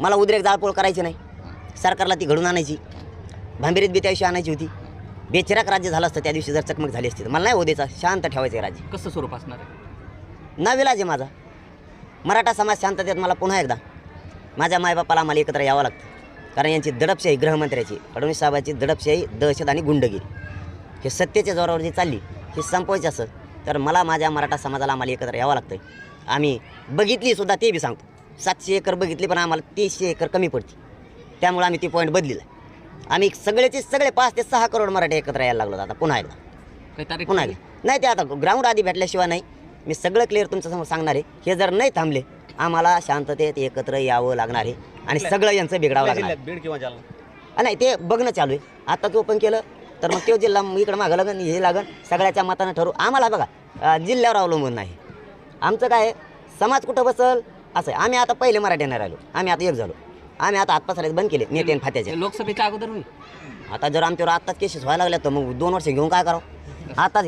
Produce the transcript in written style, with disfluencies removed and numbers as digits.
मला उद्रेक जाळपोळ करायची नाही, सरकारला ती घडून आणायची, भांबिरीत बी त्याविषयी आणायची होती. बेचिराक राज्य झालं असतं त्या दिवशी जर चकमक झाली असती तर. मला नाही हो द्यायचा, शांत ठेवायचं आहे राज्य. कसं स्वरूप असणार आहे? नाविलाज आहे माझा. मराठा समाज शांततेत मला पुन्हा एकदा माझ्या मायबापाला आम्हाला एकत्र यावं लागतं. कारण यांची दडपशाही, गृहमंत्र्याची, फडणवीस साहेबांची दडपशाही, दहशत आणि गुंडगिरी हे सत्तेच्या जोरावर जी चालली हे संपवायचं असं तर मला माझ्या मराठा समाजाला आम्हाला एकत्र यावं लागतं. आम्ही बघितली सुद्धा, ते बी सांगतो, 700 एकर बघितली पण आम्हाला 300 एकर कमी पडते. त्यामुळे आम्ही ती पॉईंट बदलिला. आम्ही सगळेचे सगळे 5 ते 6 करोड मराठी एकत्र यायला लागलो. आता पुन्हा एकदा पुन्हा एकदा नाही, ते आता ग्राउंड आधी भेटल्याशिवाय नाही. मी सगळं क्लिअर तुमच्यासमोर सांगणार आहे. हे जर नाही थांबले आम्हाला शांततेत एकत्र यावं लागणार आहे आणि सगळं यांचं बिघडावं लागणार. बीड किंवा जालना नाही, ते बघणं चालू आहे. आता तो पण केलं तर मग तो जिल्हा इकडं मागं लागन, हे लागन, सगळ्याच्या मतानं ठरवू. आम्हाला बघा जिल्ह्यावर अवलंबून नाही. आमचं काय आहे, समाज कुठं बसल असं आहे. आम्ही आता पहिले मराठी नाही राहिलो, आम्ही आता एक झालो. आम्ही आता हातपासरायचं बंद केले नेते आणि फात्याचे. लोकसभेच्या अगोदर होईल. आता जर आमच्यावर आत्ताच केसेस व्हायला लागल्या तर मग 2 वर्ष घेऊन काय करावं. आताच